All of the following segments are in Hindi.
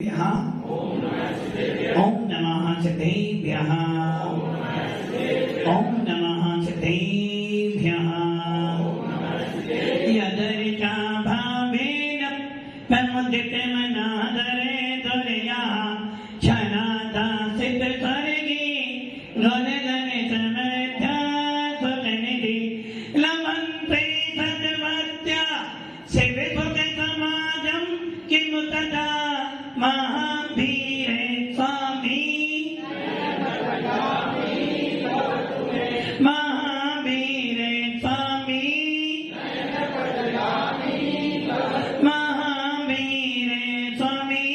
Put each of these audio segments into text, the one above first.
ओम नमः सिद्धेभ्यः ओम नमः सिद्धेभ्यः यदर्चा भावेन प्रमुदितमनादरे दुर्या क्षणाता सिद्ध स्वर्गे गणगणे समर्था सुखनिधि लमन्ते सद्वत्या सेवितुते समाजं किन्तु तथा महावीर स्वामी महावीर स्वामी महावीर स्वामी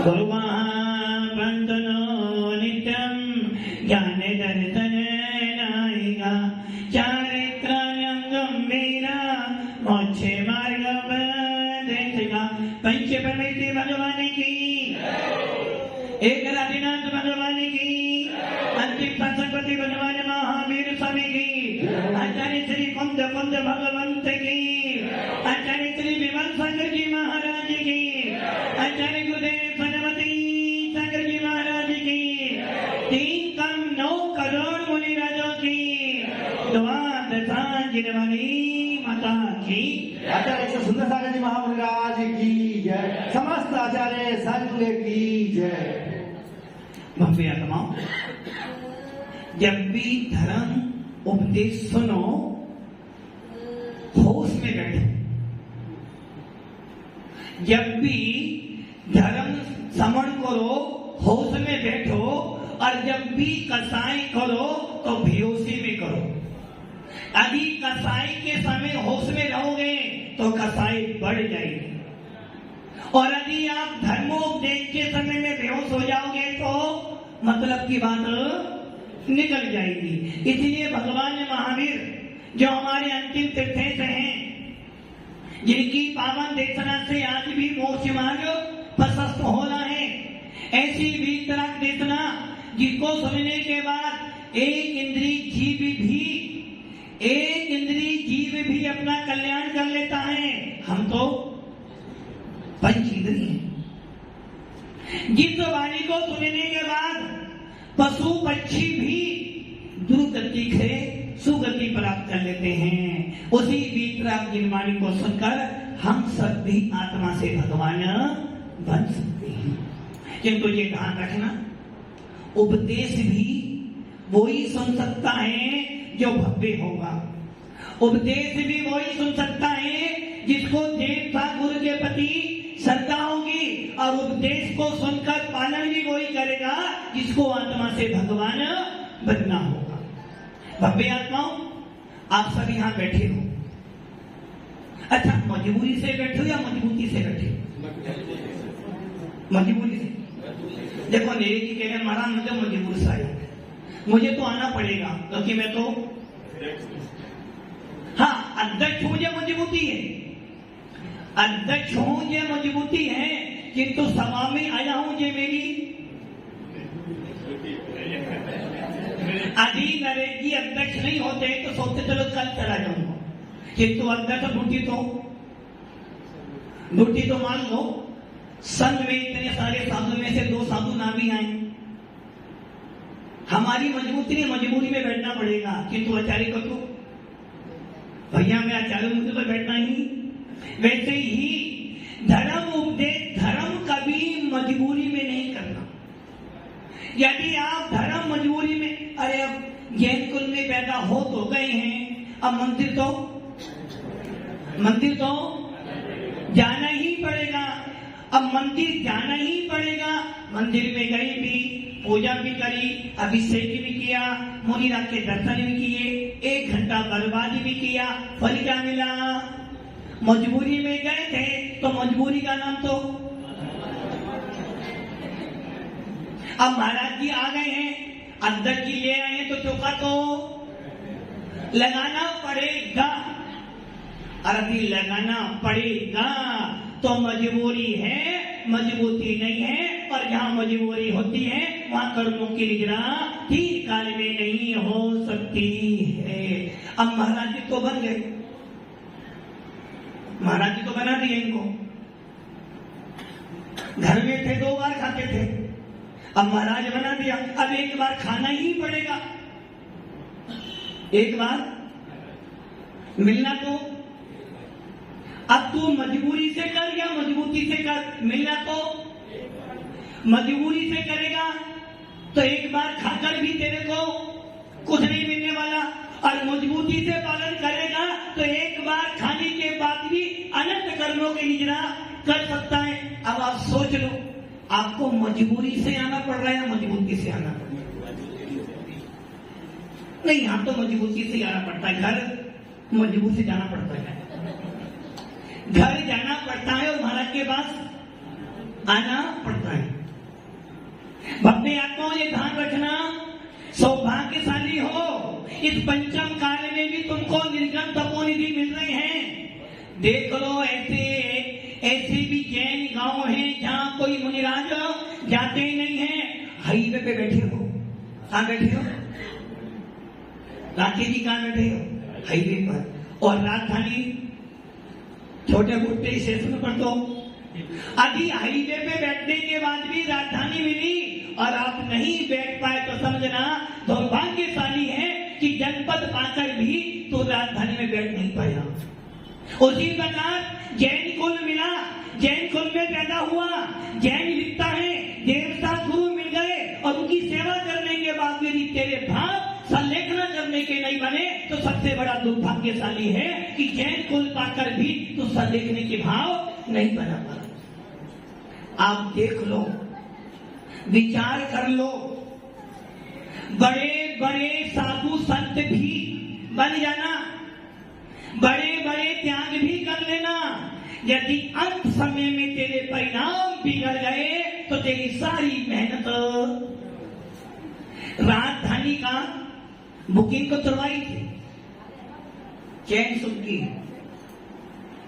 गुरुमहावन्दनो नित्यं ज्ञान दर्शन नायिका चारित्राण्यं गम्भीरा मोक्षे मार्ग पंच परमेश्वरी भगवान की एक राधिनाथ भगवान की अंतिम सरस्वती भगवान महावीर स्वामी की आचार्य श्री कुंद कुंद भगवंत की आचार्य श्री विमल सागर जी महाराज की आचार्य गुरुदेव सरस्वती सागर जी महाराज की 3 करोड़ मुनि राजों की दुआ दशा गिरवानी माता की आचार्य सुंदर सागर जी महाराज की जय, समस्त आचार्य संत की जय। भव्य आत्माओं, जब भी धर्म उपदेश सुनो होश में बैठो। जब भी धर्म श्रवण करो होश में बैठो, और जब भी कसाई करो तो बेहोशी में करो। यदि कसाई के समय होश में रहोगे तो कसाई बढ़ जाएगी, और यदि आप धर्मोपदेश के समय में बेहोश हो जाओगे तो मतलब की बात निकल जाएगी। इसलिए भगवान महावीर जो हमारे अंतिम तीर्थेश हैं, जिनकी पावन देशना से आज भी मोक्ष मार्ग प्रशस्त हो रहा है, ऐसी वीतराग देशना जिसको सुनने के बाद एक इंद्रिय जीव भी अपना कल्याण कर लेता है। हम तो पंच इंद्रिय हैं। जिस वाणी को सुनने के बाद पशु पक्षी भी दुर्गति से सुगति प्राप्त कर लेते हैं, उसी वीतराग वाणी को सुनकर हम सब भी आत्मा से भगवान बन सकते हैं। किंतु ये ध्यान रखना, उपदेश भी वही सुन सकता है जो भव्य होगा। उपदेश भी वही सुन सकता है जिसको देवता गुरु के प्रति श्रद्धा होगी, और उपदेश को सुनकर पालन भी वही करेगा जिसको आत्मा से भगवान बनना होगा। भव्य आत्माओं, आप सब यहाँ बैठे हो। अच्छा, मजबूरी से बैठे हो या मजबूती से बैठे हो? मजबूरी से। देखो, नेरी जी कह रहे हैं महाराज मुझे मजबूर सा है, मुझे तो आना पड़ेगा क्योंकि मैं तो अध्यक्ष हूं, ये मजबूती है। अध्यक्ष हूं, ये मजबूती है, किंतु सभा में आया हूं, ये मेरी अधीन रहेगी। अध्यक्ष नहीं होते तो सोचते चलो कल चला जाऊंगा, किंतु अध्यक्ष ड्यूटी तो मान लो संघ में इतने सारे साधु में से 2 साधु ना भी आए, हमारी मजबूती नहीं, मजबूरी में बैठना पड़ेगा। किंतु आचार्य को तो भैया मैं आचार्य, मुझे तो बैठना ही। वैसे ही धर्म उपदेश, धर्म कभी मजबूरी में नहीं करना। यदि आप धर्म मजबूरी में, अरे अब जैन कुल में पैदा हो तो गए हैं, अब मंदिर तो जाना ही पड़ेगा। अब मंदिर जाना ही पड़ेगा। मंदिर में गई भी, पूजा भी करी, अभिषेक भी किया, मुनिरा के दर्शन भी किए, 1 घंटा बर्बाद भी किया, फल क्या मिला? मजबूरी में गए थे तो मजबूरी का नाम तो। अब महाराज जी आ गए हैं, अध्यक्ष जी ले आए हैं तो चौका तो लगाना पड़ेगा। अरे लगाना पड़ेगा तो मजबूरी है, मजबूती नहीं है। और जहाँ मजबूरी होती है वहाँ कर्मों की निगरानी काल में नहीं हो सकती है। अब महाराज जी तो बन गए, महाराज जी तो बना दिए इनको, घर में थे 2 बार खाते थे, अब महाराज बना दिया, अब एक बार खाना ही पड़ेगा। एक बार मिलना तो अब तू मजबूरी से कर या मजबूती से कर, मिलना तो मजबूरी से करेगा तो एक बार खाकर भी तेरे को कुछ नहीं मिलने वाला, और मजबूती से पालन करेगा तो एक बार खाने के बाद भी अनंत कर्मों की निजरा कर सकता है। अब आप सोच लो, आपको मजबूरी से आना पड़ रहा है या मजबूती से आना पड़ रहा है? नहीं, यहाँ तो मजबूती से आना पड़ता है, घर मजबूरी से जाना पड़ता है, घर जाना पड़ता है और महाराज के पास आना पड़ता है। भक्ति आत्माओं, ये ध्यान रखना, सौभाग्यशाली हो, इस पंचम काल में भी तुमको निर्गम तपोनिधि मिल रहे हैं। देख लो, ऐसे भी जैन गांव हैं जहां कोई मुनिराज जाते ही नहीं है। हाईवे पे बैठे हो, कहां बैठे हो? राकेश जी कहां बैठे हो? हाईवे पर। और राजधानी छोटे मोटे स्टेशन पर तो अभी हाईवे पे बैठने के बाद भी राजधानी मिली और आप नहीं बैठ पाए तो समझना दुर्भाग्यशाली है कि जनपद पाकर भी तो राजधानी में बैठ नहीं पाया। उसी प्रकार जैन कुल मिला, जैन कुल में पैदा हुआ, जैन लिखता है देवता गुरु मिल गए और उनकी सेवा करने के बाद यदि तेरे भाव संलेखना करने के नहीं बने तो सबसे बड़ा दुर्भाग्यशाली है कि जैन कुल पाकर भी तो संलेखने के भाव नहीं बना पा। आप देख लो, विचार कर लो, बड़े बड़े साधु संत भी बन जाना, बड़े बड़े त्याग भी कर लेना, यदि अंत समय में तेरे परिणाम बिगड़ गए तो तेरी सारी मेहनत। राजधानी का बुकिंग तो करवाई थी, चैन सुन की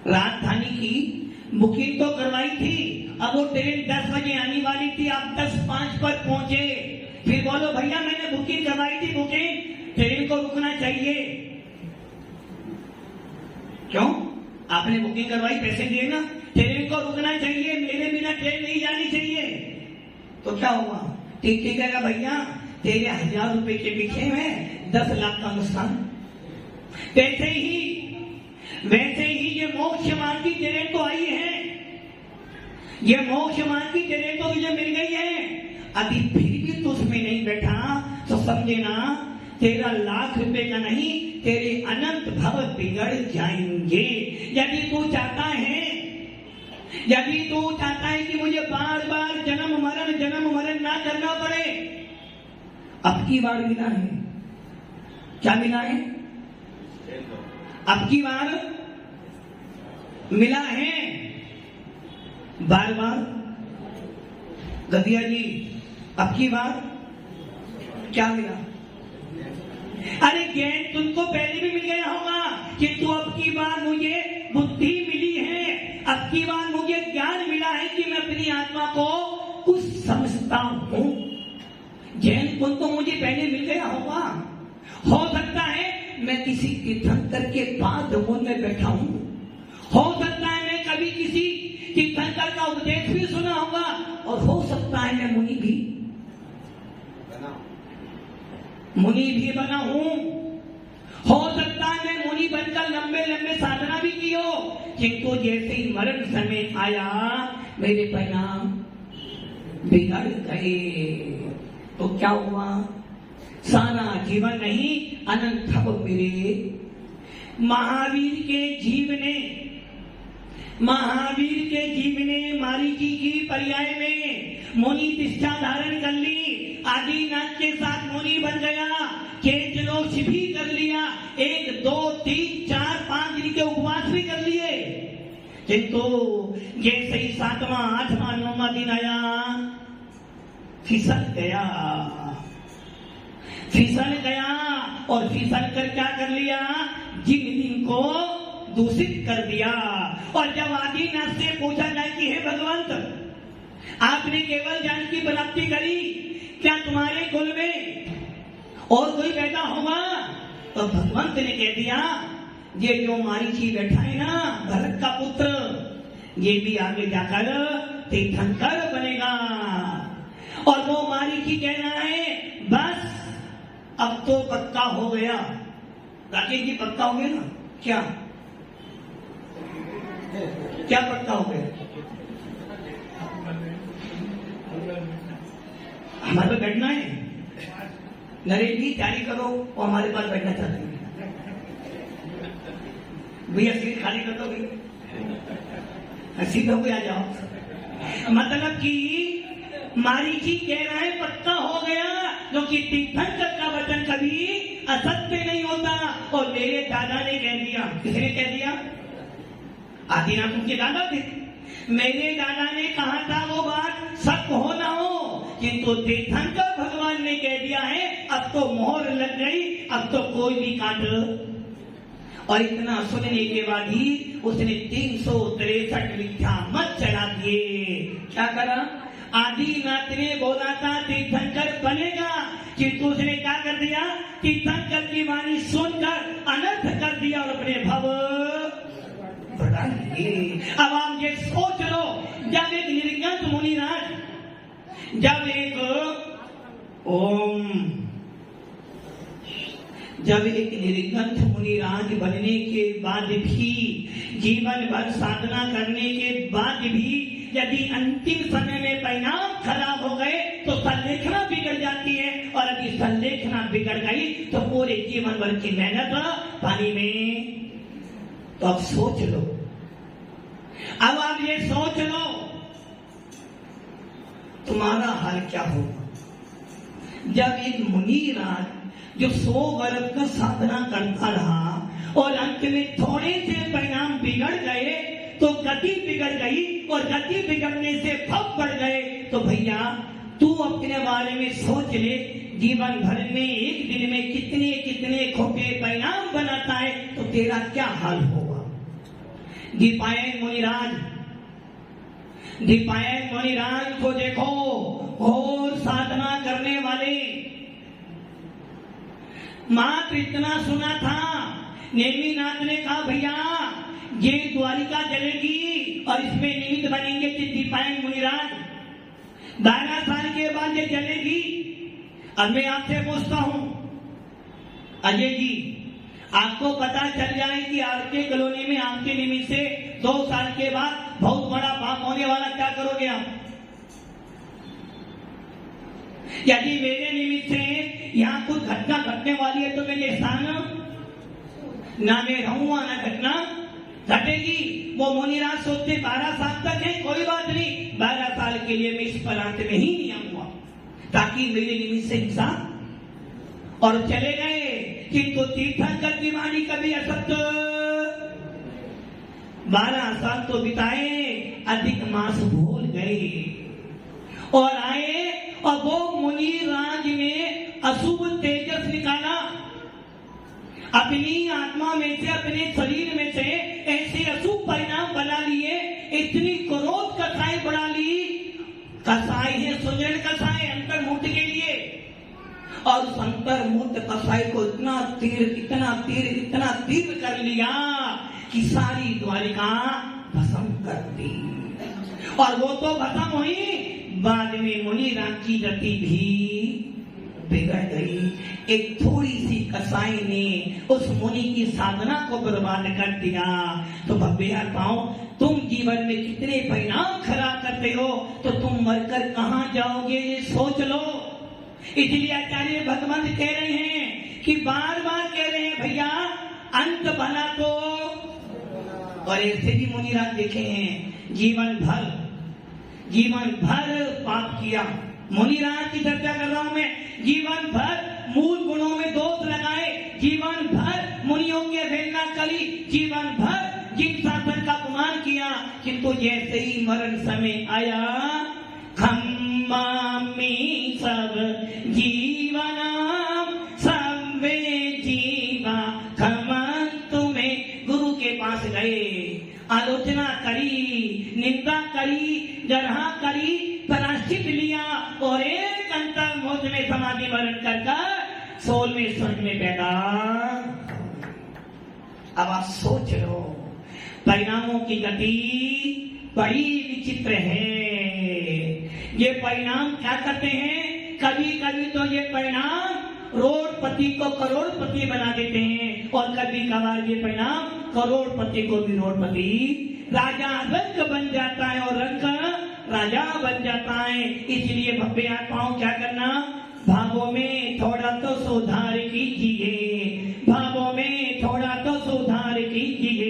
राजधानी की बुकिंग तो करवाई थी। अब वो ट्रेन 10 बजे आने वाली थी, आप 10:05 पर पहुंचे, फिर बोलो भैया मैंने बुकिंग करवाई थी, बुकिंग ट्रेन को रुकना चाहिए। क्यों? आपने बुकिंग करवाई, पैसे दिए ना, ट्रेन को रुकना चाहिए, मेरे बिना ट्रेन नहीं जानी चाहिए। तो क्या हुआ? ठीक है भैया, तेरे 1000 रुपए के पीछे में 10 लाख का नुकसान। वैसे ही ये मोक्ष मार्ग की ट्रेन तो आई है, ये मोक्ष मार्ग की ट्रेन तो तुझे मिल गई है, अभी फिर भी तू उसमें नहीं बैठा तो समझे ना तेरा 1 लाख रुपए का नहीं, तेरे अनंत भव बिगड़ जाएंगे। यदि तू चाहता है कि मुझे बार बार जन्म मरण ना करना पड़े, अब की बार मिला है, क्या मिला है? अब की बार मिला है, बार गदिया जी, अब की बार क्या मिला? अरे ज्ञान तुमको पहले भी मिल गया होगा कि तू अब की बार मुझे बुद्धि मिली है, अब की बार मुझे ज्ञान मिला है कि मैं अपनी आत्मा को कुछ समझता हूं। जैन कुल तो मुझे पहले मिल गया होगा, हो सकता है मैं किसी तीर्थंकर के पाद मूल में बैठा हूं, हो सकता है मैं कभी किसी तीर्थंकर का उपदेश भी सुना होगा, और हो सकता है मैं मुनि भी बना हूं, हो सकता है मैं मुनि बनकर लंबे साधना भी की हो, किंतु जैसे ही मरण समय आया मेरे परिणाम बिगड़ गए। तो क्या हुआ? सारा जीवन नहीं, अनंत भव मेरे। महावीर के जीव ने मारीची की पर्याय में मुनि दीक्षा धारण कर ली, आदिनाथ के साथ मुनि बन गया, केचलोक्ष भी कर लिया, 1 2 3 4 5 दिन के उपवास भी कर लिए, किंतु जैसे ही 7वां 8वां 9वां दिन आया फिसल गया और फिसल कर क्या कर लिया? जिन दिन को दूषित कर दिया। और जब आदिनाथ से पूछा जाए कि हे भगवंत, आपने केवल ज्ञान की प्राप्ति करी, क्या तुम्हारे कुल में और कोई पैदा होगा? तो भगवंत ने कह दिया, ये जो मारीची बैठा है ना, भरत का पुत्र, ये भी आगे जाकर तीर्थंकर बनेगा। और वो मारीची कह रहा है बस अब तो पक्का हो गया। राकेश जी पक्का हो गया ना? क्या क्या पक्का हो गया? हमारे पास बैठना है। नरेश जी तैयारी करो और हमारे पास बैठना चाहते हैं भैया, सीट खाली कर दो भैया, सीट हो गया, आ जाओ। मतलब कि मारीची कह रहा है पक्का हो गया, क्योंकि तीर्थंकर का वचन कभी असत्य नहीं होता। और मेरे दादा ने कह दिया। किसने कह दिया? आदिनाथ उनके दादा थे। मेरे दादा ने कहा था वो बात सच हो ना हो, किंतु तीर्थंकर भगवान ने कह दिया है अब तो मोहर लग गई, अब तो कोई भी काट। और इतना सुनने के बाद ही उसने 363 मिथ्या मत चला दिए। क्या करा? आदिनाथ ने बोला था तीर्थंकर बनेगा, किंतु उसने क्या कर दिया? तीर्थंकर की वाणी सुनकर अनर्थ कर दिया और अपने भव बढ़ा लिए। अब आप ये सोच लो, जब एक निर्गत मुनिराज, जब एक निर्गत मुनिराज बनने के बाद भी, जीवन भर साधना करने के बाद भी यदि अंतिम समय में परिणाम खराब हो गए तो संलेखना बिगड़ जाती है। और यदि संलेखना बिगड़ गई तो पूरे जीवन भर की मेहनत पानी में। तो अब सोच लो, अब आप ये सोच लो तुम्हारा हाल क्या होगा जब एक मुनिराज जो 100 वर्ष का साधना करता रहा और अंत में थोड़े से परिणाम बिगड़ गए तो गति बिगड़ गई, और गति बिगड़ने से भव बढ़ गए। तो भैया तू अपने बारे में सोच ले, जीवन भर में एक दिन में कितने कितने खोटे परिणाम बनाता है, तो तेरा क्या हाल होगा। दीपायन मुनिराज को देखो, और साधना करने वाले, मात्र इतना सुना था। नेमिनाथ ने कहा भैया ये द्वारिका जलेगी और इसमें निमित्त बनेंगे दीपायन मुनिराज, 12 साल के बाद ये जलेगी। अब मैं आपसे पूछता हूं अजय जी, आपको पता चल जाए कि आपके कॉलोनी में आपके निमित्त से 2 साल के बाद बहुत बड़ा पाप होने वाला, क्या करोगे आप? यदि मेरे निमित्त से यहाँ कुछ घटना घटने वाली है तो मैं ये स्थान ना मैं रहूंगा ना घटना घटेगी। वो मुनिराज सोचते 12 साल तक है, कोई बात नहीं, 12 साल के लिए मैं इस प्रांत में ही नहीं आऊंगा ताकि मेरे निमित्त से हिंसा। और चले गए, किंतु तीर्थंकर की वाणी कभी असत्य। 12 साल तो बिताए, अधिक मास भूल गए और आए, और वो मुनिराज ने अशुभ तेजस निकाला अपनी आत्मा में से, अपने शरीर में से ऐसे अशुभ परिणाम बना लिए, इतनी क्रोध कसाई बढ़ा ली। कसाई है सुजन कसाई अंतर्मुक्त के लिए, और उस अंतर्मुक्त कसाई को इतना तीर कर लिया कि सारी द्वारिका भस्म कर दी। और वो तो भस्म हुई, बाद में मुनिराज की गति भी बिगड़ गई। एक थोड़ी सी कसाई ने उस मुनि की साधना को बर्बाद कर दिया। तो भव्यात्माओं, तुम जीवन में कितने परिणाम खराब करते हो, तो तुम मरकर कहां जाओगे ये सोच लो। इसलिए आचार्य भगवंत कह रहे हैं कि बार बार कह रहे हैं भैया अंत भला तो। और ऐसे भी मुनिराज देखे हैं, जीवन भर पाप किया। मुनिराज की चर्चा कर रहा हूं मैं। जीवन भर मूल गुणों में दोष लगाए, जीवन भर मुनियों की अवहेलना करी, जीवन भर जिन शासन का अपमान किया, किंतु जैसे ही मरण समय आया, खम्मामि सब जीवनाम सबवे जीवा खमन तुम्हें। गुरु के पास गए, आलोचना करी, निंदा करी, जरहा करी, प्रायश्चित लिया, और एक अंतर्मुख में समाधि वरण कर 16वें स्वर्ग में बैठा। अब आप सोच लो, परिणामों की गति बड़ी विचित्र है। ये परिणाम क्या करते हैं, कभी कभी तो ये परिणाम रोडपति को करोड़पति बना देते हैं और कभी कभार ये परिणाम करोड़पति को भी रोडपति, राजा रंक बन जाता है और रंक राजा बन जाता है। इसलिए भव्य आत्माओं क्या करना, भावों में थोड़ा तो सुधार कीजिए, भावों में थोड़ा तो सुधार कीजिए,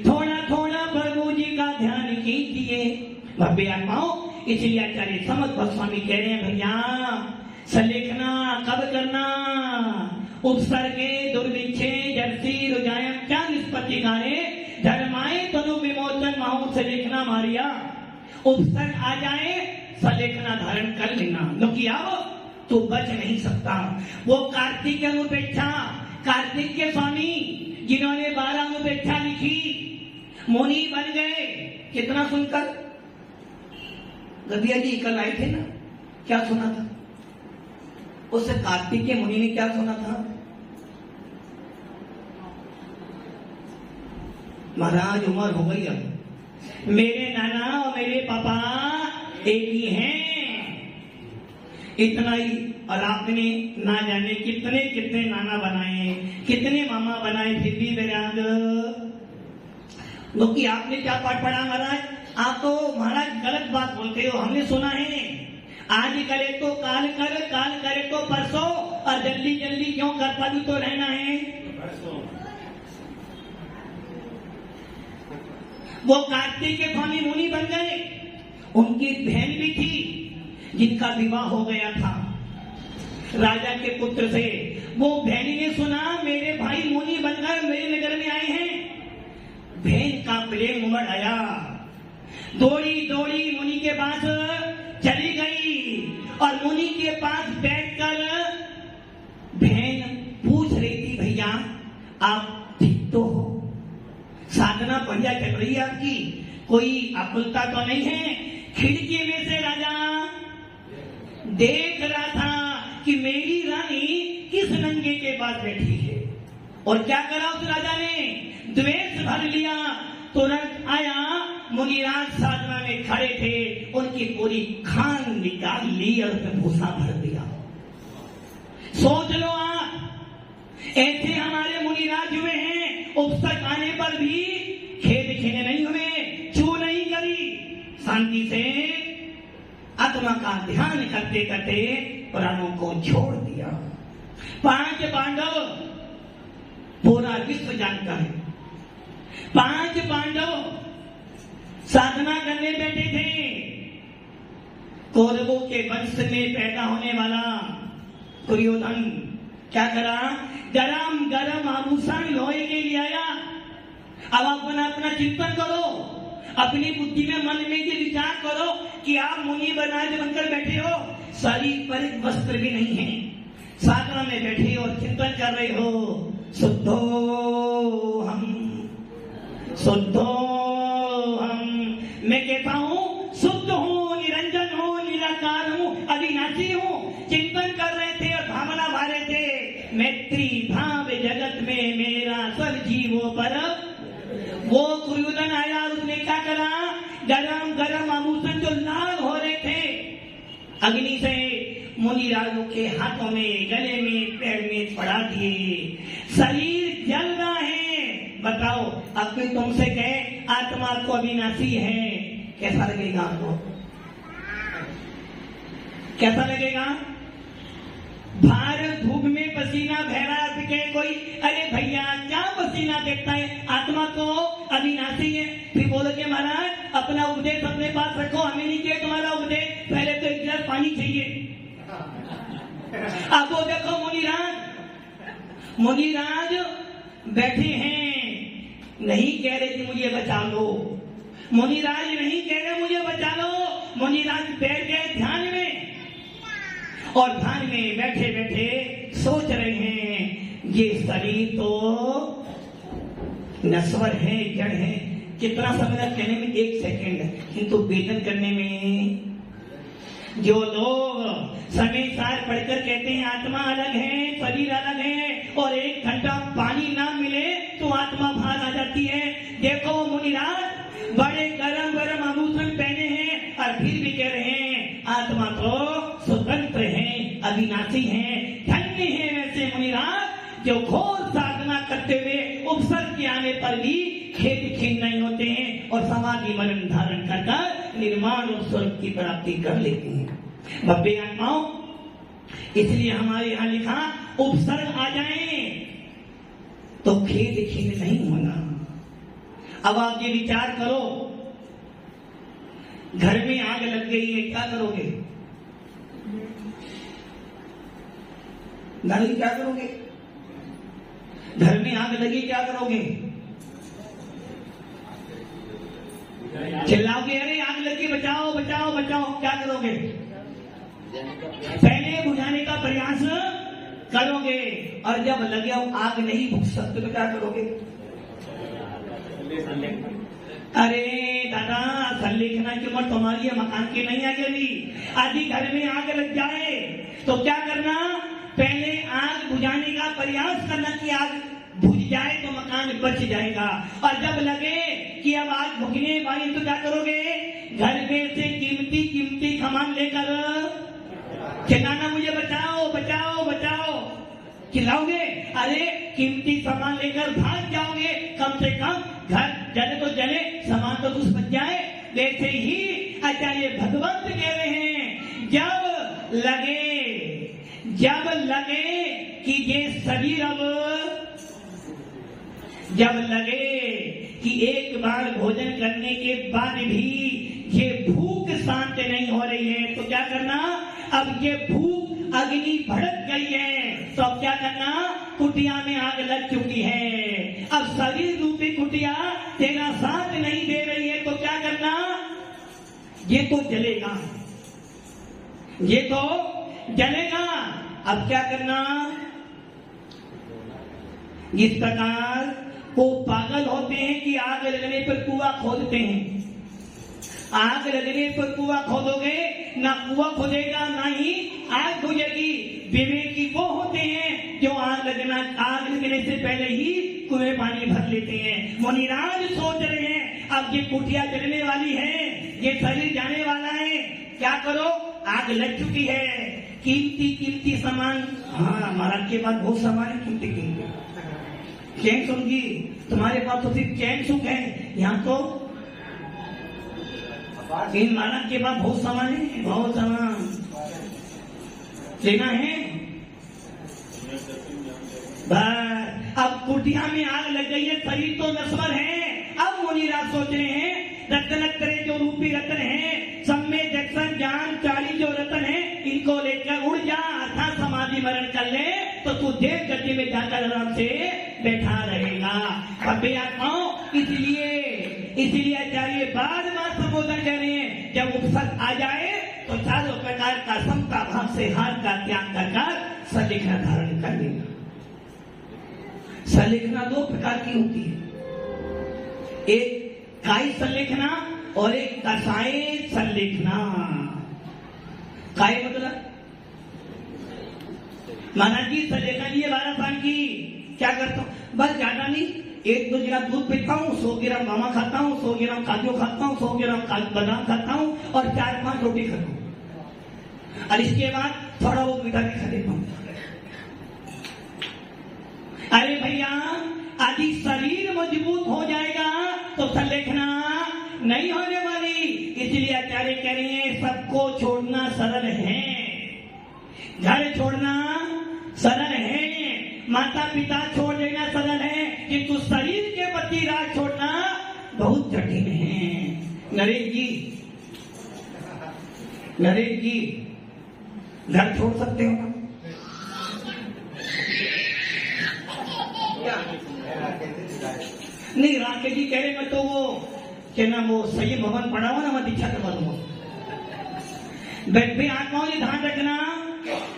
थोड़ा थोड़ा प्रभु जी का ध्यान कीजिए भव्य आत्माओं। इसलिए आचार्य समर्थ गोस्वामी कह रहे हैं भैया सलेखना कब करना, उपसर्गे दुर्विच्छे जर्सी रुजायम क्या निष्पत्ति गाने धर्माए तनु विमोचन माहू सलेखना मारिया। उपसर्ग आ जाए सलेखना धारण कर लेना, क्योंकि अब तू बच नहीं सकता। वो कार्तिक के अनुपेक्षा, कार्तिक के स्वामी जिन्होंने 12 अनुपेक्षा लिखी मुनि बन गए। कितना सुनकर गदिया जी कल आए थे ना, क्या सुना था उससे कार्तिक के मुनि ने क्या सुना था, महाराज उम्र हो गई अब, मेरे नाना और मेरे पापा एक ही हैं, इतना ही। और आपने ना जाने कितने कितने नाना बनाए, कितने मामा बनाए, फिर भी वैराग। क्योंकि आपने क्या पाठ पढ़ा महाराज, आप तो महाराज गलत बात बोलते हो। हमने सुना है आज करे तो काल कर, काल करे तो परसों, और जल्दी जल्दी क्यों करता भी तो रहना है। वो कार्तिक के स्वामी मुनि बन गए, उनकी बहन भी थी जिनका विवाह हो गया था राजा के पुत्र से। वो बहन ने सुना मेरे भाई मुनि बनकर मेरे नगर में आए हैं, बहन का प्रेम उमड़ आया, दौड़ी दौड़ी मुनि के पास चली गई और मुनि के पास बैठकर बहन पूछ रही थी भैया आप ठीक तो हो, साधना बढ़िया चल रही है आपकी, कोई अकुलता तो नहीं है। खिड़की में से राजा देख रहा था कि मेरी रानी किस नंगे के पास बैठी है। और क्या करा उस राजा ने, द्वेष भर लिया, तुरंत आया, मुनिराज साधना में खड़े थे, उनकी पूरी खान निकाल ली और उसमें भूसा भर दिया। सोच लो आप, ऐसे हमारे मुनिराज हुए हैं, उपसक आने पर भी खेद खेने नहीं हुए, चू नहीं करी, शांति से आत्मा का ध्यान करते करते प्राणों को छोड़ दिया। 5 पांडव पूरा विश्व जानता है, 5 पांडव साधना करने बैठे थे। कौरवों के वंश में पैदा होने वाला दुर्योधन क्या करा, गरम गरम आभूषण लोहे के लिए आया। अब अपना अपना चिंतन करो, अपनी बुद्धि में मन में ये विचार करो कि आप मुनि बनाए बनकर बैठे हो, शरीर पर एक वस्त्र भी नहीं है, साधना में बैठे और चिंतन कर रहे हो, शुद्धो हम, शुद्धो हम। मैं कहता हूँ शुद्ध हूँ, निरंजन हूँ, निराकार हूँ, अविनाशी हूँ। चिंतन कर रहे थे और भावना भा रहे थे, मैत्री भाव जगत में मेरा सब जीवों पर। वो दुर्योधन आया और उसने क्या करा, गरम गरम आभूषण जो लाल हो रहे थे अग्नि से, मुनिराजों के हाथों में, गले में, पैर में पड़ा दिए, शरीर जल रहा है। बताओ अब कोई तुमसे कहे आत्मा को अविनाशी है, कैसा लगेगा आपको, कैसा लगेगा। भार धूप में पसीना बह रहा है, कहे कोई अरे भैया क्या पसीना देखता है, आत्मा तो अविनाशी है। फिर बोलोगे महाराज अपना उपदेश अपने पास रखो, हमें नहीं चाहिए तुम्हारा उपदेश, पहले तो 1 गिलास पानी चाहिए। अब वो देखो मुनिराज बैठे हैं, नहीं कह रहे कि मुझे बचा लो, मुनिराज नहीं कह रहे मुझे बचा लो, मुनिराज बैठ गए ध्यान में और ध्यान में बैठे बैठे सोच रहे हैं ये शरीर तो नश्वर है, जड़ है। कितना समय कहने में 1 सेकंड, किंतु वेदन करने में जो लोग समय सार पढ़कर कहते हैं आत्मा अलग है, शरीर अलग है, और 1 घंटा पानी ना मिले तो आत्मा बाहर आ जाती है। देखो मुनिराज बड़े गरम गरम आभूषण पहने हैं और फिर भी कह रहे हैं अविनाशी हैं। धन्य हैं वैसे मुनिराज जो घोर साधना करते हुए उपसर्ग के आने पर भी खेद खीन नहीं होते हैं और समाधि मरण धारण कर निर्माण और स्वर्ग की प्राप्ति कर लेते हैं। भव्य आत्माओं, इसलिए हमारे यहाँ लिखा उपसर्ग आ जाए तो खेद खीन नहीं होना। अब आप ये विचार करो, घर में आग लग गई है, क्या करोगे? दादी क्या करोगे? घर में आग लगी, क्या करोगे? चिल्लाओगे, अरे आग लगी, बचाओ बचाओ बचाओ, क्या करोगे? पहले बुझाने का प्रयास करोगे और जब लगे आग नहीं बुझ सकते तो क्या करोगे? अरे दादा, संलेखना की उम्र तुम्हारी है, मकान की नहीं आगे भी। आदि घर में आग लग जाए तो क्या करना? पहले आग बुझाने का प्रयास करना कि आग बुझ जाए तो मकान बच जाएगा। और जब लगे कि अब आग भुगने वाली तो क्या करोगे? घर में से कीमती कीमती सामान लेकर चिल्लाना, मुझे बचाओ बचाओ बचाओ, चिल्लाओगे। अरे कीमती सामान लेकर भाग जाओगे, कम से कम घर जले तो जले, सामान तो कुछ बच जाए। वैसे ही आचार्य भगवंत कह रहे हैं, जब लगे कि ये शरीर अब, जब लगे कि एक बार भोजन करने के बाद भी ये भूख शांत नहीं हो रही है तो क्या करना? अब ये भूख अग्नि भड़क गई है तो अब क्या करना? कुटिया में आग लग चुकी है, अब शरीर रूपी कुटिया तेरा साथ नहीं दे रही है तो क्या करना? ये तो जलेगा, ये तो जलेगा। अब क्या करना? इस प्रकार वो पागल होते हैं कि आग लगने पर कुआं खोदते हैं। आग लगने पर कुआं खोदोगे, ना कुआं खोदेगा ना ही आग बुझेगी। विवेकी वो होते हैं जो आग लगने से पहले ही कुएं पानी भर लेते हैं। मुनिराज सोच रहे हैं अब ये कुटिया जलने वाली है, ये शरीर जाने वाला है, क्या करो? आग लग चुकी है, कीमती कीमती सामान, हाँ महाराज के पास बहुत सामान है कीमती कीमती। चैन सुनगी, तुम्हारे पास तो सिर्फ चैन सुख है, यहाँ तो इन महाराज के पास बहुत सामान है, बहुत सामान लेना है। बस अब कुटिया में आग लग गई है, शरीर तो नश्वर है। अब मुनिराज सोच रहे हैं, रत्न करे जो रूपी रत्न है, सब में जक्सन जान चाली जो रत्न है, इनको लेकर उड़ जा, अर्थात समाधि मरण कर ले तो तू देव गति में जाकर आराम से बैठा रहेगा। अब आत्माओं, इसलिए आचार्य बाद में संबोधन कर रहे हैं, जब उपसर्ग आ जाए तो चारों प्रकार का समता भाव से हार का त्याग कर संलेखना धारण कर लेना। संलेखना दो प्रकार की होती है, एक कायी संलेखना और एक कसाय संलेखना। कायी मतलब महाराज जी संलेखना लिए 12 साल की, क्या करता हूँ? बस ज्यादा नहीं, 1-2 गिलास दूध पीता हूँ, 100 ग्राम मावा खाता हूँ, 100 ग्राम काजू खाता हूँ, 100 ग्राम बादाम खाता हूँ और 4-5 रोटी खाता हूँ और इसके बाद थोड़ा वो मीठा भी खा लेता हूँ। अरे भैया, आदि शरीर मजबूत हो जाएगा तो संलेखना नहीं होने वाली। इसलिए आचार्य कह रहे हैं, सबको छोड़ना सरल है, घर छोड़ना सरल है, माता पिता छोड़ देना सरल है, किंतु शरीर के प्रति राग छोड़ना बहुत कठिन है। नरेश जी घर छोड़ सकते हो? नहीं, राकेश जी कह रहे मैं तो वो क्या नाम, वो सही भवन पढ़ा हुआ ना, मैं दीक्षा करवा दूंगा। बैठे आत्माओं ने ध्यान रखना,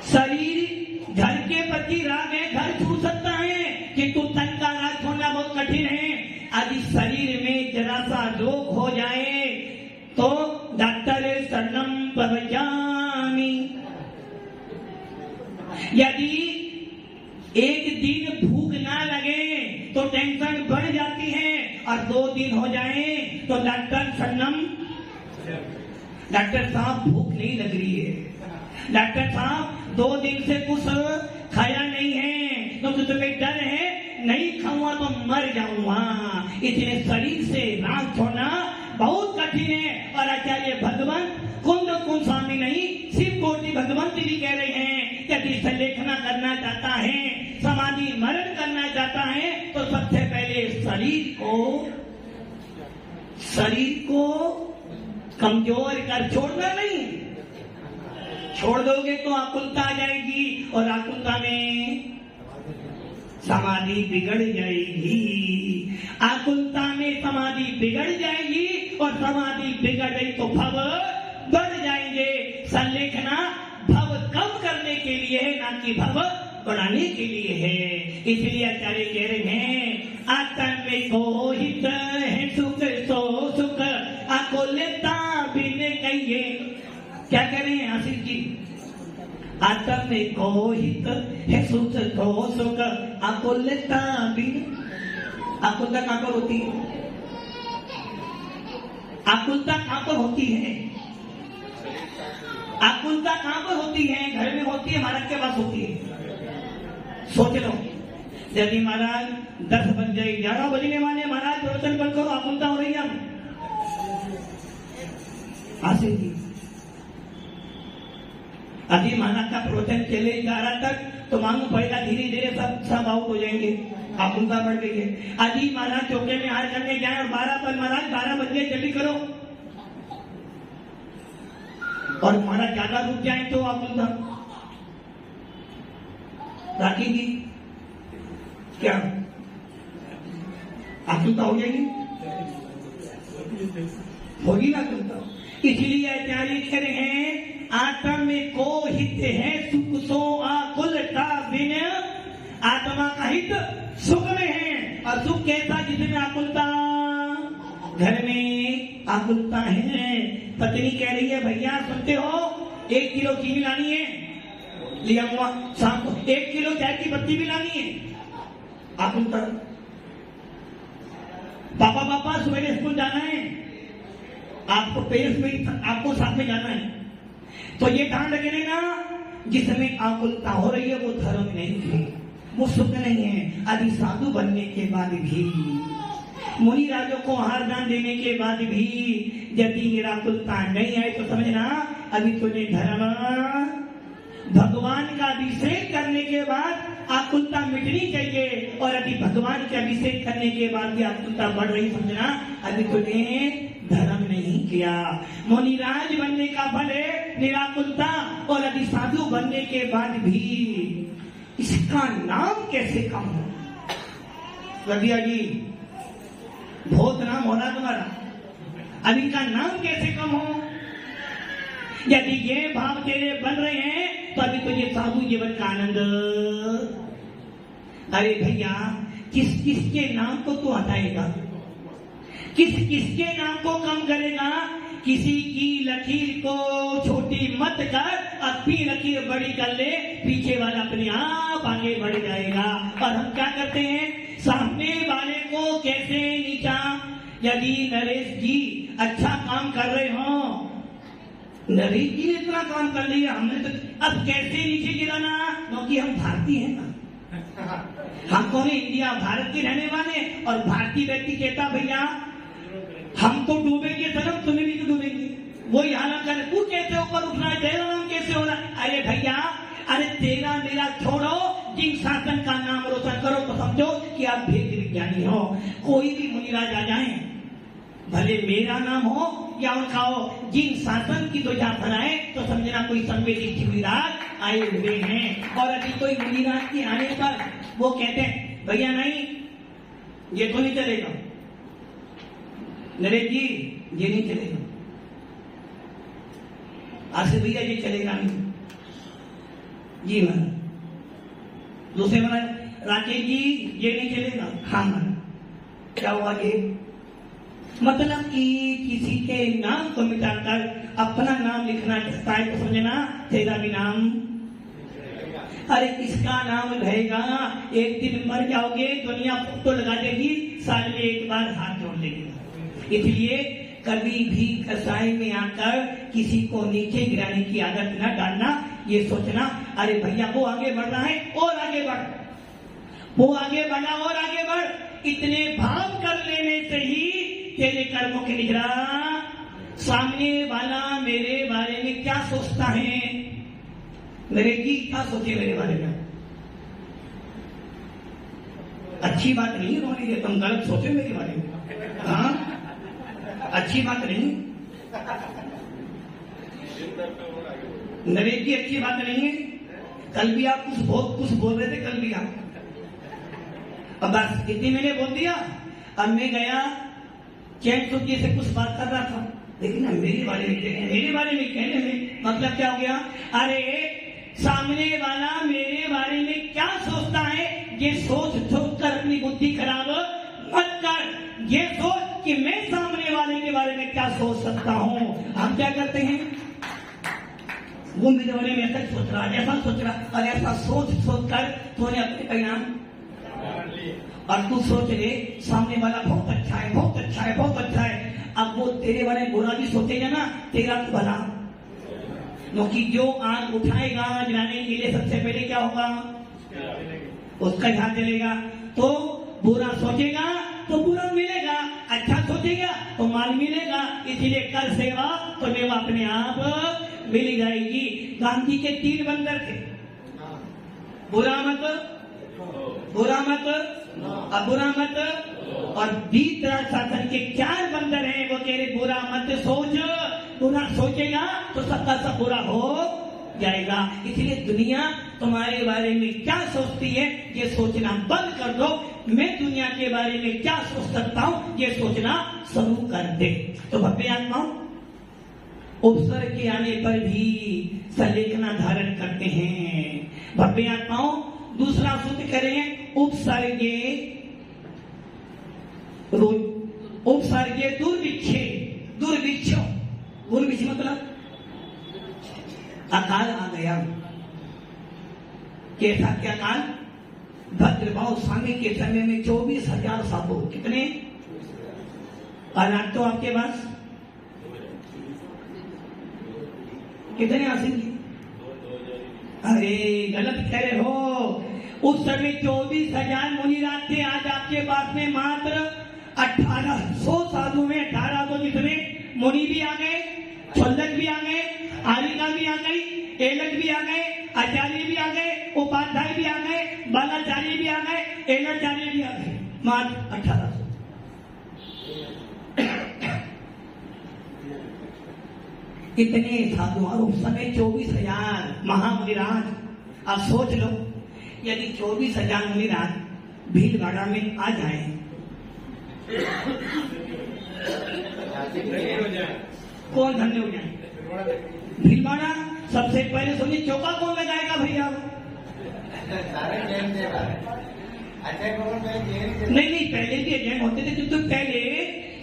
शरीर घर के प्रति राग है, घर छूट सकता है, किंतु तन का राग छोड़ना बहुत कठिन है। यदि शरीर में जरा सा रोग हो जाए तो डॉक्टर शरणम प्रवक्ष्यामि। यदि एक दिन भूख ना लगे तो टेंशन बढ़ जाती है और 2 दिन हो जाए तो डॉक्टर शरणम डॉक्टर साहब भूख नहीं लग रही है, डॉक्टर साहब 2 दिन से कुछ खाया नहीं है, क्योंकि तुम्हें डर है नहीं खाऊंगा तो मर जाऊंगा। इतने शरीर से राग छोड़ना बहुत कठिन है। और आचार्य भगवान कुंद स्वामी नहीं, शिव कोटि भगवंत भी कह रहे हैं यदि संलेखना करना चाहता है, समाधि मरण करना चाहता है, तो सबसे पहले शरीर को कमजोर कर छोड़ना नहीं। छोड़ दोगे तो आकुलता आ जाएगी और आकुलता में समाधि बिगड़ जाएगी। आकुलता में समाधि बिगड़ जाएगी और समाधि बिगड़ गई तो भव बढ़ जाएंगे। संलेखना भव कम करने के लिए है, ना कि भव बढ़ाने के लिए है। इसलिए आचार्य कह रहे हैं आत्म में को हित है सुख सो सुख आकुलता बिन कहिए। क्या कह रहे हैं आशीष जी? आत्म में को हित है सुख सो सुख आकुलता बिन। आकुलता कहां पर होती है? आकुलता कहां पर होती है? आकुलता कहां पर होती है? घर में होती है, महाराज के पास होती है। सोच लो, यदि महाराज 10 बज जाए, 11 बजने वाले, महाराज प्रवचन बंद करो, आकुलता हो रही है। आशीष जी अभी महाराज का प्रवचन चले 11 तक तो मालूम पड़ेगा धीरे धीरे सब आउट हो जाएंगे, आकुलता बढ़ गई है। अभी महाराज चौके में हार करने जाए और 12 पर महाराज 12 बज गए जल्दी करो, और महाराज ज्यादा रुक जाए तो आकुलता राखेगी क्या? आकुलता हो जाएगी, होगी ना आकुलता। इसलिए आचार्य कह रहे हैं आत्मा में को हित है सुख सो आकुलता बिन। आत्मा का हित सुख में है, और सुख कैसा? जिसमें आकुलता। घर में आकुलता है, पत्नी कह रही है भैया सुनते हो 1 किलो चीनी लानी है, लिया हुआ शाम को 1 किलो चाय की पत्ती भी लानी है, आकुलता। पापा सवेरे स्कूल जाना है, आपको पेरेंट्स में आपको साथ में जाना है, तो ये ध्यान रखने ना जिसमें आकुलता हो रही है वो धर्म नहीं है, वो सुख नहीं है। अभी साधु बनने के बाद भी, मुनि राजों को आहार दान देने के बाद भी यदि निराकुलता नहीं आए तो समझना अभी तुझे धर्म। भगवान का अभिषेक करने के बाद आकुलता मिटनी चाहिए, और यदि भगवान के अभिषेक करने के बाद भी आकुलता बढ़ रही, समझना अभी तुझे धर्म नहीं किया। मुनिराज बनने का फल है निराकुलता, और यदि साधु बनने के बाद भी इसका नाम कैसे कम हो? रबिया जी बहुत नाम हो रहा तुम्हारा, अब इनका नाम कैसे कम हो? यदि ये भाव तेरे बन रहे हैं तो अभी तुझे साधु जीवन का आनंद। अरे भैया किस किसके नाम को तू हटाएगा? किस किसके नाम को कम करेगा? किसी की लकीर को छोटी मत कर, अपनी लकीर बड़ी कर ले, पीछे वाला अपने आप आगे बढ़ जाएगा। और हम क्या करते हैं? सामने वाले को कैसे नीचा। यदि नरेश जी अच्छा काम कर रहे हो, नरेश जी ने इतना काम कर लिया, हमने तो अब कैसे नीचे गिराना? क्योंकि हम भारतीय हैं ना, हम कौन है? इंडिया भारत के रहने वाले। और भारतीय व्यक्ति कहता भैया हम तो डूबेंगे सनम, तुम्हें भी तो डूबेंगे। वो यहाँ ना करे, तू कैसे ऊपर उठना है, तेरा नाम कैसे हो रहा है? अरे भैया, अरे तेरा मेरा छोड़ो, जिन शासन का नाम रोशन करो तो समझो कि आप भेद विज्ञानी हो। कोई भी मुनिराज आ जाए, भले मेरा नाम हो या उनका हो, जिन शासन की ध्वजा फहराए तो समझना कोई संवेदी मुनिराज आए हुए हैं। और अभी कोई मुनिराज के आने पर वो कहते हैं भैया नहीं, ये तो नहीं चलेगा, नरेश जी ये नहीं चलेगा, आशीष भैया ये चलेगा नहीं जी महाराज। दूसरे महाराज राकेश जी ये नहीं चलेगा, हाँ महाराज। क्या हुआ ये? मतलब कि किसी के नाम को मिटाकर अपना नाम लिखना चाहता है तो समझना तेरा भी नाम। अरे किसका नाम रहेगा? एक दिन मर जाओगे, दुनिया फोटो लगा देगी, साल में एक बार हाथ जोड़ लेगी। इसलिए कभी भी कसाई में आकर किसी को नीचे गिराने की आदत न डालना। ये सोचना अरे भैया वो आगे बढ़ रहा है और आगे बढ़, वो आगे बढ़ा और आगे बढ़। इतने भाव कर लेने से ही तेरे कर्मों की निगरानी। सामने वाला मेरे बारे में क्या सोचता है, मेरे की क्या सोचे मेरे बारे में, अच्छी बात नहीं है रोने के, तुम गलत सोचे मेरे बारे में। हाँ, अच्छी बात नहीं, नरेश की अच्छी बात नहीं है। कल भी आप कुछ बोल रहे थे, कल भी आप, अब बस इतनी मैंने बोल दिया। अब मैं गया चैन सुखी से कुछ बात कर रहा था, लेकिन मेरे बारे में कहने में मतलब क्या हो गया, अरे सामने वाला मेरे बारे में क्या सोचता है, ये सोच कर अपनी बुद्धि खराब मत कर। ये सोच कि मैं सामने वाले के बारे में क्या सोच सकता हूँ। हम क्या करते हैं, वो मेरे बारे में ऐसा सोच रहा, ऐसा सोच रहा, और ऐसा सोच कर तूने अपने परिणाम, और तू सोच ले सामने वाला बहुत अच्छा है, बहुत अच्छा है, बहुत अच्छा है। अब वो तेरे बारे में बुरा भी सोचेगा ना, तेरा तो भला, क्योंकि जो आग उठाएगा जलाने के लिए सबसे पहले क्या होगा, उसका ध्यान चलेगा। तो बुरा सोचेगा तो बुरा मिलेगा, अच्छा सोचेगा तो माल मिलेगा। इसीलिए कर सेवा तो मेवा अपने आप मिल जाएगी। गांधी के 3 बंदर थे, बुरा मत, बुरा मत, अबुरा मत, और बीतरा शासन के 4 बंदर हैं। वो कह रहे बुरा मत सोच, बुरा सोचेगा तो सबका सब बुरा हो जाएगा। इसलिए दुनिया तुम्हारे बारे में क्या सोचती है ये सोचना बंद कर दो। मैं दुनिया के बारे में क्या सोच सकता हूँ ये सोचना शुरू कर दे। तो भव्य आत्माओं, उपसर्ग के आने पर भी संलेखना धारण करते हैं। भव्य आत्माओं, दूसरा सूत्र करें उपसर्गे, उपसर्गे दुर्भिक्षे, दुर्भिक्षो, दुर्भिक्ष मतलब अकाल आ गया। कैसा क्या काल, भद्रभाव स्वामी के समय में 24,000 साधु, कितने, और आज तो आपके पास कितने हासिल? अरे गलत कह रहे हो, उस समय 24,000 मुनिराज थे, आज आपके पास में मात्र 1800 साधु में 1800 जितने मुनि भी आ गए, छल्लक भी आ गए, आलिका भी आ गई, एलक भी आ गए, आचार्य भी आ गए, उपाध्याय भी आ गए, बालाचार्य भी आ गए, एलाचार्य भी आ गए, मात्र 1800। इतने साधु और उस समय 24,000 महामुनिराज। आप सोच लो यदि 24,000 मुनिराज भीलवाड़ा में आ जाए, कौन धन्य हो जाए? भीलवाड़ा सबसे पहले सुनिए, चौका कौन लगाएगा भैया? नहीं, पहले भी जैन होते थे, क्योंकि पहले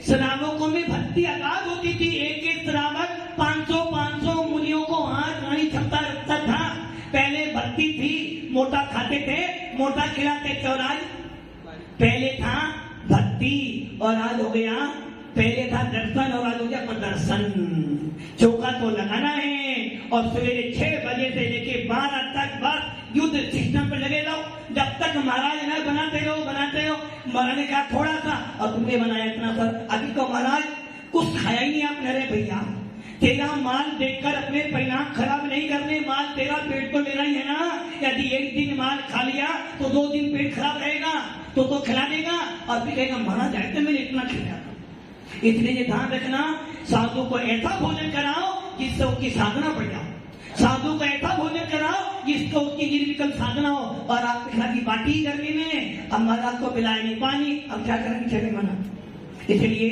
श्रावकों में भक्ति अगाध होती थी। एक श्रावक 500 मुनियों को हाथ रानी क्षमता रखता था। पहले भक्ति थी, मोटा खाते थे, मोटा खिलाते थे, और आज पहले था भक्ति और आज हो गया, पहले था दर्शन और आज हो गया प्रदर्शन। चौका तो लगाना है और सवेरे 6 बजे से लेके 12 तक बस युद्ध सिस्टम पे लगे रहो, जब तक महाराज न बनाते रहो। महाराज ने कहा थोड़ा सा और तुमने बनाया इतना सर। अभी तो महाराज कुछ खाया ही नहीं आपने। रे भैया, तेरा माल देखकर अपने परिणाम खराब नहीं करने, माल तेरा पेट तो मेरा ही है ना। यदि एक दिन माल खा लिया तो 2 दिन पेट खराब रहेगा, तो खिला देगा और फिर कहेगा महाराज आए तो मैंने इतना खिलाया। इसलिए ध्यान रखना, साधु को ऐसा भोजन कराओ जिससे उसकी साधना बढ़ जाओ। साधु को ऐसा भोजन कराओ जिसको उसकी निर्विकल्प साधना हो। और आप पिछला की बाटी गर्मी में, अब महाराज को पिलाए नहीं पानी, अब क्या करेंगे, चले मना। इसलिए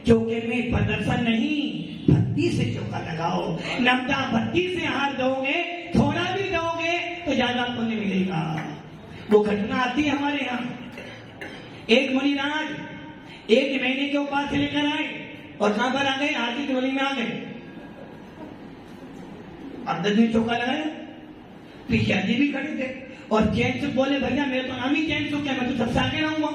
चौके में प्रदर्शन नहीं, भक्ति से चौका लगाओ। नमता भक्ति से हार दोगे, थोड़ा भी दोगे तो ज्यादा पुण्य मिलेगा। वो घटना आती है हमारे यहाँ, एक मुनिराज 1 महीने के उपास से लेकर आए और कहां पर आ गए, आरती की गली में आ गए। अब 10 दिन चौका लगाया, पीछे जी भी खड़े थे और चैन से बोले भैया मेरे तो नाम ही चैन सुख है, मैं तो सबसे आगे रहूंगा।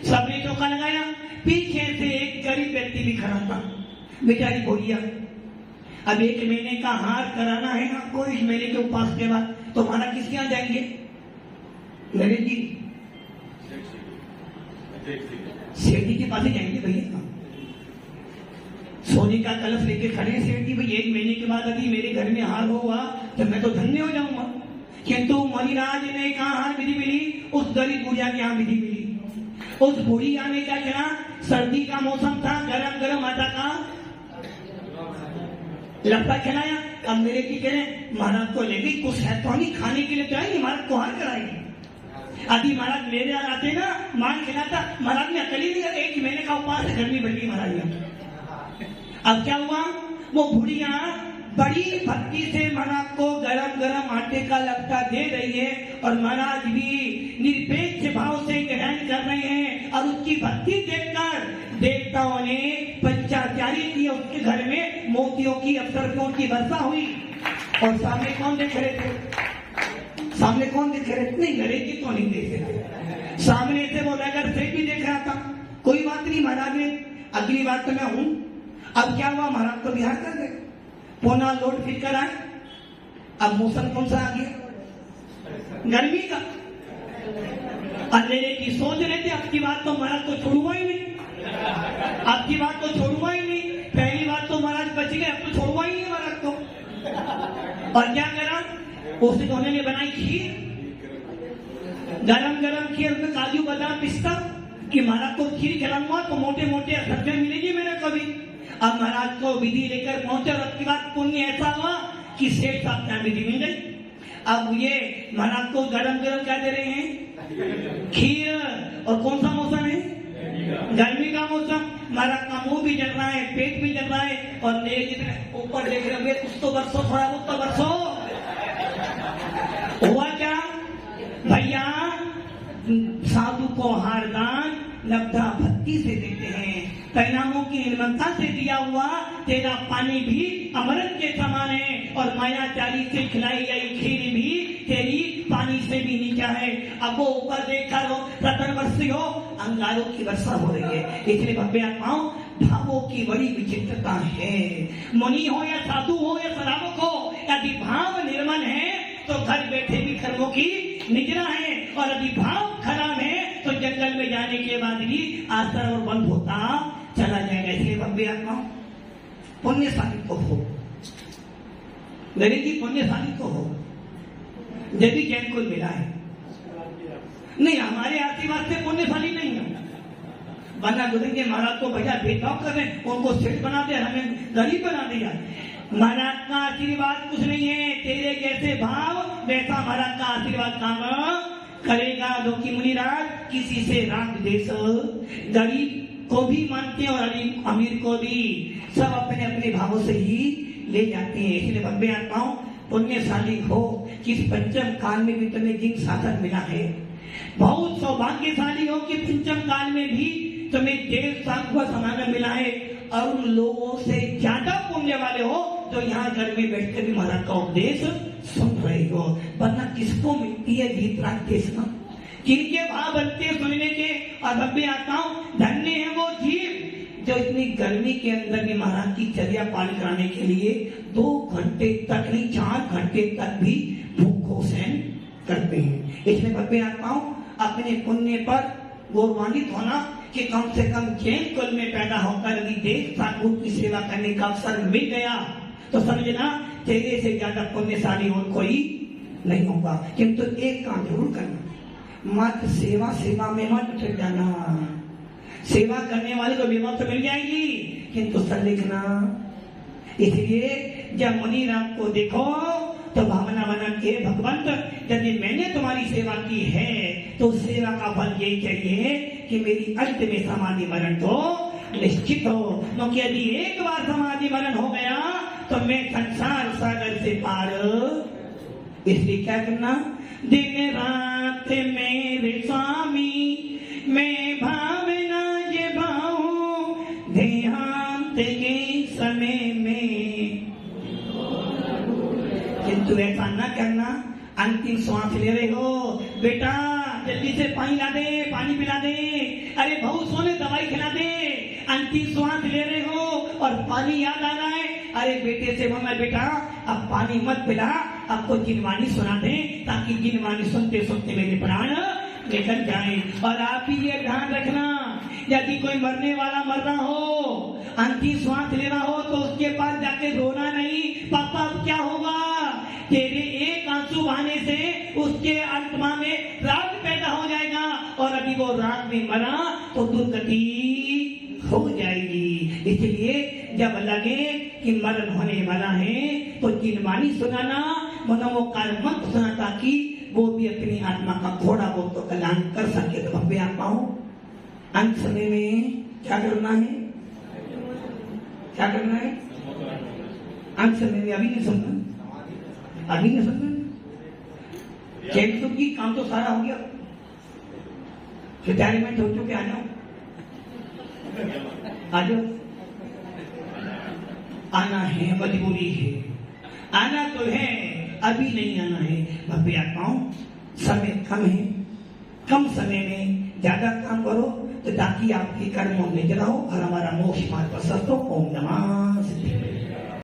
सबने चौका लगाया, पीछे से एक गरीब व्यक्ति भी खड़ा था। बेचारी बोलिया, अब 1 महीने का हार कराना है आपको इस महीने के उपवास के बाद, तो हमारा किसके यहाँ जाएंगे? नरेश जी सेठ जी के पास ही जाएंगे भैया। सोने का कलश लेके खड़े सेठ जी, भाई 1 महीने के बाद अभी मेरे घर में हार हुआ तो मैं तो धन्य हो जाऊंगा। किंतु मणिराज ने कहा हार विधि मिली, उस गरीब बुढ़िया के यहाँ विधि मिली। उस बुढ़िया ने क्या किया, सर्दी का मौसम था, गरम गरम आटा का लपटा खिलाया। अब मेरे की कह रहे महाराज को ले गई, कुछ शैतानी खाने के लिए तो आएगी, महाराज को हार कराएगी। आदि महाराज मेरे यहाँ आते ना, मान खिलाता, महाराज ने अकली नहीं, 1 महीने का उपवास गर्मी बढ़ गई महाराज ने। अब क्या हुआ, वो बुढ़िया बड़ी भक्ति से महाराज को गरम गरम आटे का लपटा दे रही है और महाराज भी निरपेक्ष भाव से ग्रहण कर रहे हैं। और उसकी भक्ति देखकर देवताओं ने पंचाचारी किए, उसके घर में मोतियों की अप्सरसों की वर्षा हुई। और सामने कौन देख रहे थे? सामने कौन देख रहे थे? नहीं, नरेश जी तो नहीं देख रहे थे, सामने से वो नगर से भी देख रहा था। कोई बात नहीं, महाराज ने अगली बात तो मैं हूं। अब क्या हुआ, महाराज तो बिहार कर गए, पुनः लौट फिर कर आए। अब मौसम कौन सा आ गया? गर्मी का। अंधेरे की सोच रहे थे, अब की बात तो महाराज को छोड़ूंगा ही नहीं, अब की बात तो छोड़ूंगा ही नहीं। पहली बात तो महाराज बच गए, अब तो छोड़ूंगा ही नहीं महाराज को। और क्या करा, उसने तो उन्होंने बनाई खीर, गरम गरम खीर में काजू बादाम पिस्ता, कि महाराज को खीर खिलाऊंगा तो मोटे मोटे सब्जियां मिलेगी मेरे को भी। अब महाराज को विधि लेकर पहुंचे और उसके बाद पुण्य ऐसा हुआ कि सेठ साहब क्या विधि मिल गई। अब ये महाराज को गरम गरम क्या दे रहे हैं? खीर। और कौन सा मौसम है? गर्मी का मौसम। महाराज का मुंह भी जल रहा है, पेट भी जल रहा है, और मेरे जितने ऊपर देख रहे होंगे, कुछ तो बरसो, थोड़ा बहुत तो बरसो। हुआ क्या भैया, साधु को हारदान लब्धा भक्ति से देते हैं, परिणामों की निर्मलता से दिया हुआ तेरा पानी भी अमृत के समान है, और मायाचारी से खिलाई गई खीर भी तेरी पानी से भी नीचा है। अब वो ऊपर देखा लो, रतन वर्षी हो, अंगारों की वर्षा हो रही है। इसलिए भव्य आत्माओं, भावों की बड़ी विचित्रता है। मुनि हो या साधु हो या श्रावक हो, यदि भाव निर्मल है तो घर बैठे भी कर्मों की निजरा है, और यदि भाव खराब है तो जंगल में जाने के बाद भी आश्रय और बंद होता चला जाएगा। इसलिए भव्य आत्मा पुण्यशाली तो हो, गरीब की पुण्यशाली तो हो, यदि जैन को मिला है। नहीं, हमारे आशीर्वाद से पुण्यशाली नहीं है, वरना गुरुदेव महाराज को भैया भेदभाव कर रहे हैं, उनको सेठ बना दिया, हमें गरीब बना दिया। महाराज का आशीर्वाद कुछ नहीं है, तेरे जैसे भाव वैसा महाराज का आशीर्वाद काम करेगा। जो कि मुनिराज किसी से राग देश, गरीब को भी मानते हैं और अमीर को भी, सब अपने अपने भावों से ही ले जाते हैं। इसलिए भव्य आत्माओं, पुण्यशाली हो कि इस पंचम काल में भी तुम्हें जिन साधन मिला है, बहुत सौभाग्यशाली हो कि पंचम काल में भी तुम्हें देव साधु समागम मिला है, और उन लोगों से ज्यादा पुण्य वाले हो जो यहाँ घर में बैठकर भी महाराज का उपदेश सुन रहे हो। वरना किसको मिलती है जीतराज कृष्ण? किनके भाव बनते हैं सुनने के? और भव्य आत्माओं, धन्य है वो जीव जो इतनी गर्मी के अंदर भी महाराज की चर्या पालन कराने के लिए 2 घंटे तक नहीं, 4 घंटे तक भी भूख को सहन करते हैं। इसलिए भव्य आत्माओं, अपने पुण्य पर गौरवान्वित होना कि कम से कम जैन कुल में पैदा होकर यदि देव साधु की सेवा करने का अवसर मिल गया तो समझना तेरे से ज्यादा पुण्यशाली और कोई नहीं होगा। किंतु एक काम जरूर करना, मत सेवा में मत उतर जाना। सेवा करने वाले को विमोचन तो मिल जाएगी, किंतु सर लिखना। इसलिए जब मुनि राम को देखो तो भावना बना के भगवंत, यदि मैंने तुम्हारी सेवा की है तो सेवा का फल यही चाहिए कि मेरी अंत में समाधि मरण तो निश्चित हो। क्योंकि यदि एक बार समाधि मरण हो गया तो मैं संसार सागर से पार। इसलिए क्या करना, दिन रात मेरे स्वामी मैं भावना ये भाऊं, देहांत के समय में। किंतु ऐसा न करना, अंतिम श्वास ले रहे हो, बेटा जल्दी से पानी ला दे, पानी पिला दे, अरे बहू सोने दवाई खिला दे, अंतिम श्वास ले रहे हो और पानी याद आ रहा है, अरे बेटे से बोलना बेटा अब पानी मत पिला, आपको जिनवानी सुना दे ताकि जिनवानी सुनते सुनते मेरे प्राण निकल जाए। और आप ही ये ध्यान रखना, यदि कोई मरने वाला मर रहा हो, अंतिम श्वास लेना हो तो उसके पास जाके रोना नहीं, पापा अब क्या होगा, तेरे एक आंसू बहाने से उसके आत्मा में राग पैदा हो जाएगा और अभी वो राग में मरा तो दुर्गति हो जाएगी। इसलिए जब लगे कि मरण होने वाला है तो जिनवानी सुनाना, मनोकार मंत्र सुना ताकि वो भी अपनी आत्मा का थोड़ा बहुत तो कल्याण कर सके। तो अब आप पाओ अंत समय में क्या करना है, क्या करना है अंत समय में? अभी नहीं सुनना, अभी नहीं सुनना, चेक तो की काम तो सारा हो गया, रिटायरमेंट हो चुके, आ जाओ आ जाओ, आना है, मजबूरी है, आना तो है, अभी नहीं आना है। भव्य आत्माओं समय कम है, कम समय में ज्यादा काम करो तो ताकि आपके कर्मों में जलाओ और हमारा मोक्ष मार्ग प्रशस्त हो। ओम नमः शिवाय।